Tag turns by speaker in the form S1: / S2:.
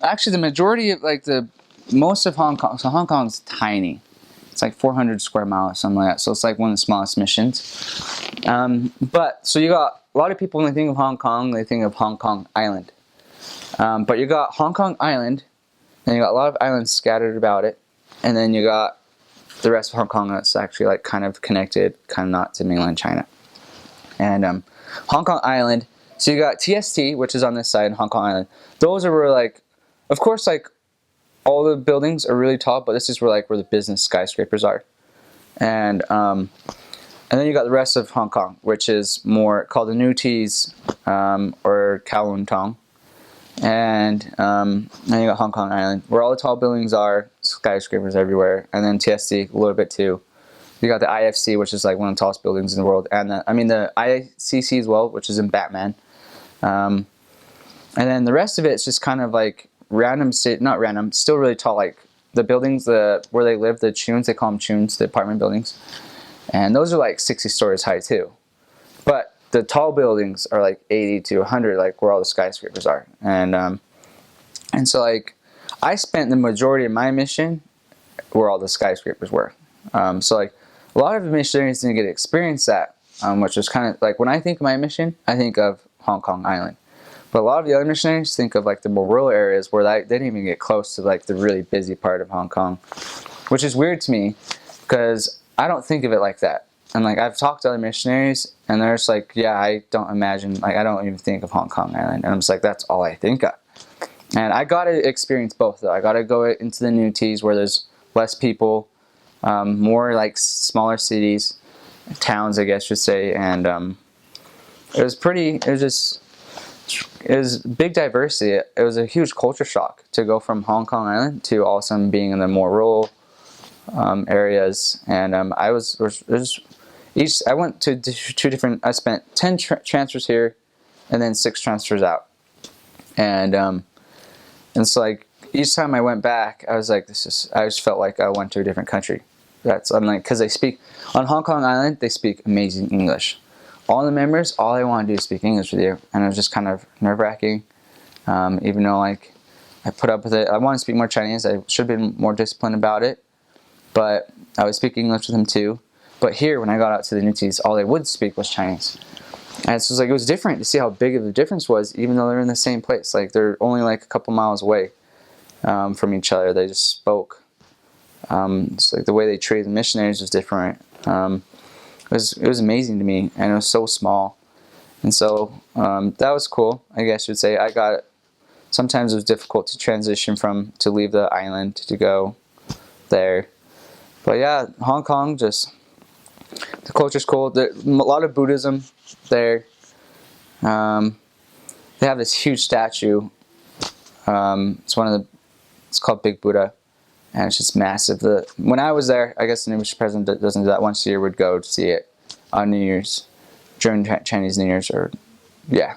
S1: Actually, the majority of like the most of Hong Kong. So Hong Kong's tiny. It's like 400 square miles, something like that. So it's like one of the smallest missions. But so you got a lot of people when they think of Hong Kong, they think of Hong Kong Island. But you got Hong Kong Island, and you got a lot of islands scattered about it, and then you got the rest of Hong Kong that's actually like kind of connected, kind of not to mainland China. And Hong Kong Island. So you got TST, which is on this side, and Hong Kong Island. Those are where like, of course, like all the buildings are really tall, but this is where the business skyscrapers are. And then you got the rest of Hong Kong, which is more called the New Tees or Kowloon Tong. And then you got Hong Kong Island, where all the tall buildings are, skyscrapers everywhere. And then TST a little bit too. You got the IFC, which is like one of the tallest buildings in the world, and the ICC as well, which is in Batman. And then the rest of it is just kind of like random, not random, still really tall. Like the buildings, where they live, the chuns, they call them chuns, the apartment buildings, and those are like 60 stories high too. But the tall buildings are like 80 to 100, like where all the skyscrapers are. And so like I spent the majority of my mission where all the skyscrapers were. So like a lot of missionaries didn't get to experience that, which was kind of like when I think of my mission, I think of Hong Kong Island. But a lot of the other missionaries think of like the more rural areas where they didn't even get close to like the really busy part of Hong Kong, which is weird to me because I don't think of it like that. And like I've talked to other missionaries and they're just like, yeah, I don't imagine, like I don't even think of Hong Kong Island. And I'm just like, that's all I think of. And I got to experience both though. I got to go into the New Tees where there's less people, more like smaller cities, towns, I guess you should say. And it was big diversity. It was a huge culture shock to go from Hong Kong Island to all of a sudden being in the more rural areas. And I went to two different, I spent 10 transfers here and then 6 transfers out. And so like each time I went back, I was like, I just felt like I went to a different country. I'm like, because on Hong Kong Island, they speak amazing English. All the members, all they want to do is speak English with you. And it was just kind of nerve-wracking. Even though like I put up with it. I want to speak more Chinese. I should have been more disciplined about it. But I would speak English with them too. But here, when I got out to the New Tees, all they would speak was Chinese. And so it was different to see how big of the difference was, even though they're in the same place. Like they're only like a couple miles away from each other. They just spoke. It's like the way they treated the missionaries was different. It was amazing to me, and it was so small. And so that was cool, I guess you would say. Sometimes it was difficult to transition to leave the island to go there. But yeah, Hong Kong, the culture's cool. There's a lot of Buddhism there. They have this huge statue. It's called Big Buddha, and it's just massive. When I was there, I guess the new president doesn't do that once a year. Would go to see it on New Year's, during Chinese New Year's, or yeah.